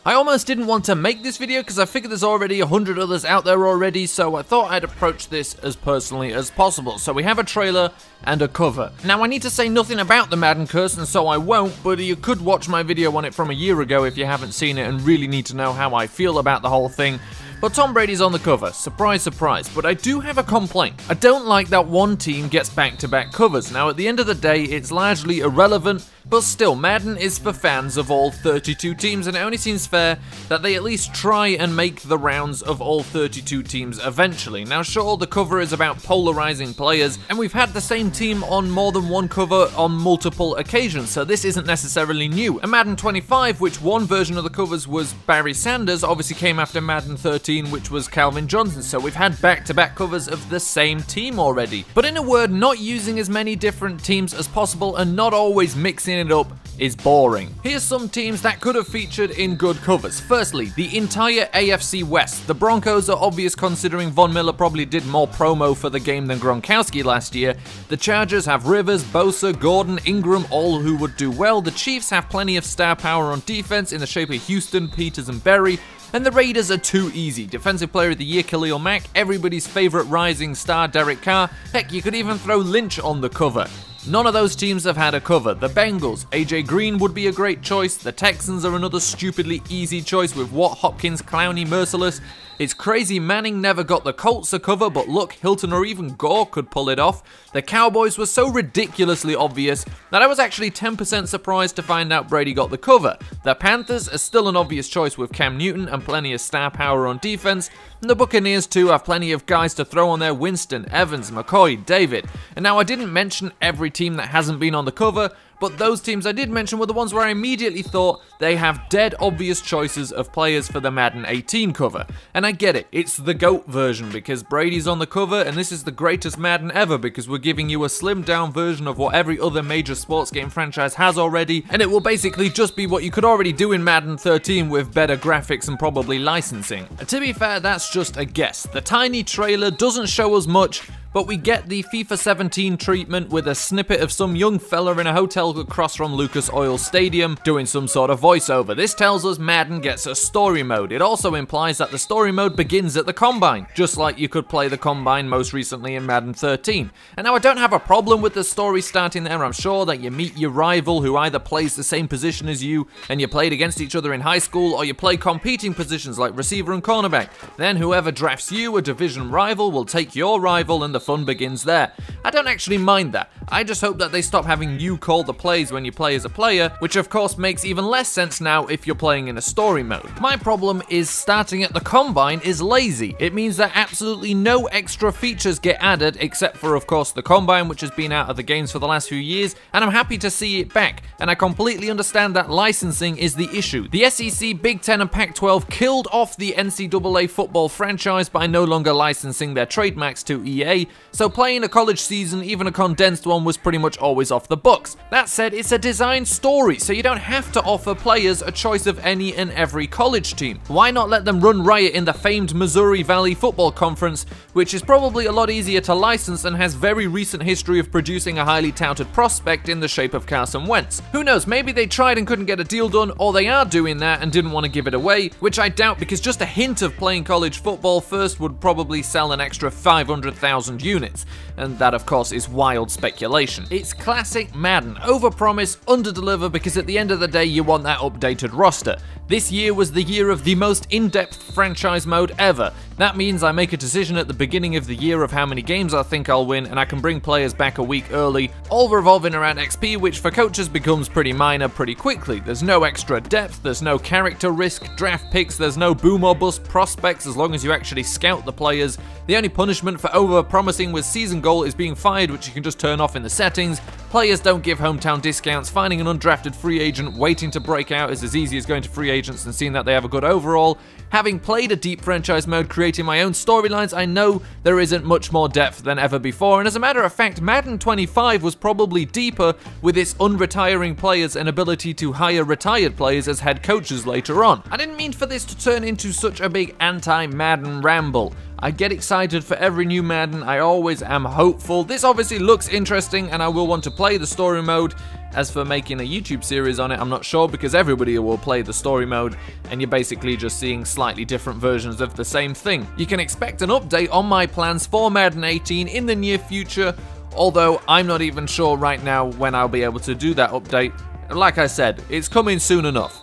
I almost didn't want to make this video because I figured there's already 100 others out there already, so I thought I'd approach this as personally as possible. So we have a trailer and a cover. Now I need to say nothing about the Madden curse, and so I won't, but you could watch my video on it from a year ago if you haven't seen it and really need to know how I feel about the whole thing. But Tom Brady's on the cover, surprise, surprise, but I do have a complaint. I don't like that one team gets back-to-back covers. Now at the end of the day, it's largely irrelevant, but still, Madden is for fans of all 32 teams, and it only seems fair that they at least try and make the rounds of all 32 teams eventually. Now sure, the cover is about polarizing players, and we've had the same team on more than one cover on multiple occasions, so this isn't necessarily new. And Madden 25, which one version of the covers was Barry Sanders, obviously came after Madden 13, which was Calvin Johnson, so we've had back-to-back covers of the same team already. But in a word, not using as many different teams as possible and not always mixing it up is boring. Here's some teams that could have featured in good covers. Firstly, the entire AFC West. The Broncos are obvious considering Von Miller probably did more promo for the game than Gronkowski last year. The Chargers have Rivers, Bosa, Gordon, Ingram, all who would do well. The Chiefs have plenty of star power on defense in the shape of Houston, Peters, and Berry. And the Raiders are too easy. Defensive Player of the Year Khalil Mack, everybody's favourite rising star Derek Carr, heck, you could even throw Lynch on the cover. None of those teams have had a cover. The Bengals, AJ Green would be a great choice. The Texans are another stupidly easy choice with Watt, Hopkins, Clowney, Merciless. It's crazy Manning never got the Colts a cover, but look, Hilton or even Gore could pull it off. The Cowboys were so ridiculously obvious that I was actually 10% surprised to find out Brady got the cover. The Panthers are still an obvious choice with Cam Newton and plenty of star power on defense. And the Buccaneers too have plenty of guys to throw on there: Winston, Evans, McCoy, David. And now I didn't mention every team that hasn't been on the cover, but those teams I did mention were the ones where I immediately thought they have dead obvious choices of players for the Madden 18 cover. And I get it, it's the GOAT version because Brady's on the cover, and this is the greatest Madden ever because we're giving you a slimmed down version of what every other major sports game franchise has already, and it will basically just be what you could already do in Madden 13 with better graphics and probably licensing. And to be fair, that's just a guess. The tiny trailer doesn't show us much, but we get the FIFA 17 treatment with a snippet of some young fella in a hotel across from Lucas Oil Stadium doing some sort of voiceover. This tells us Madden gets a story mode. It also implies that the story mode begins at the Combine, just like you could play the Combine most recently in Madden 13. And now I don't have a problem with the story starting there. I'm sure that you meet your rival who either plays the same position as you and you played against each other in high school, or you play competing positions like receiver and cornerback. Then whoever drafts you, a division rival, will take your rival and the fun begins there. I don't actually mind that. I just hope that they stop having you call the plays when you play as a player, which of course makes even less sense now if you're playing in a story mode. My problem is starting at the Combine is lazy. It means that absolutely no extra features get added except for of course the Combine, which has been out of the games for the last few years, and I'm happy to see it back. And I completely understand that licensing is the issue. The SEC, Big Ten and Pac-12 killed off the NCAA football franchise by no longer licensing their trademarks to EA, so playing a college season, even a condensed one, was pretty much always off the books. That said, it's a design story, so you don't have to offer players a choice of any and every college team. Why not let them run riot in the famed Missouri Valley Football Conference, which is probably a lot easier to license and has very recent history of producing a highly touted prospect in the shape of Carson Wentz. Who knows, maybe they tried and couldn't get a deal done, or they are doing that and didn't want to give it away, which I doubt because just a hint of playing college football first would probably sell an extra 500,000 units, and that of course is wild speculation. It's classic Madden, overpromise, underdeliver, because at the end of the day you want that updated roster. This year was the year of the most in-depth franchise mode ever. That means I make a decision at the beginning of the year of how many games I think I'll win, and I can bring players back a week early, all revolving around XP, which for coaches becomes pretty minor pretty quickly. There's no extra depth, there's no character risk, draft picks, there's no boom or bust prospects as long as you actually scout the players. The only punishment for over-promising with season goal is being fired, which you can just turn off in the settings. Players don't give hometown discounts. Finding an undrafted free agent waiting to break out is as easy as going to free agents and seeing that they have a good overall. Having played a deep franchise mode, creating my own storylines, I know there isn't much more depth than ever before, and as a matter of fact, Madden 25 was probably deeper with its unretiring players and ability to hire retired players as head coaches later on. I didn't mean for this to turn into such a big anti-Madden ramble. I get excited for every new Madden, I always am hopeful. This obviously looks interesting and I will want to play the story mode. As for making a YouTube series on it, I'm not sure because everybody will play the story mode and you're basically just seeing slightly different versions of the same thing. You can expect an update on my plans for Madden 18 in the near future, although I'm not even sure right now when I'll be able to do that update. Like I said, it's coming soon enough.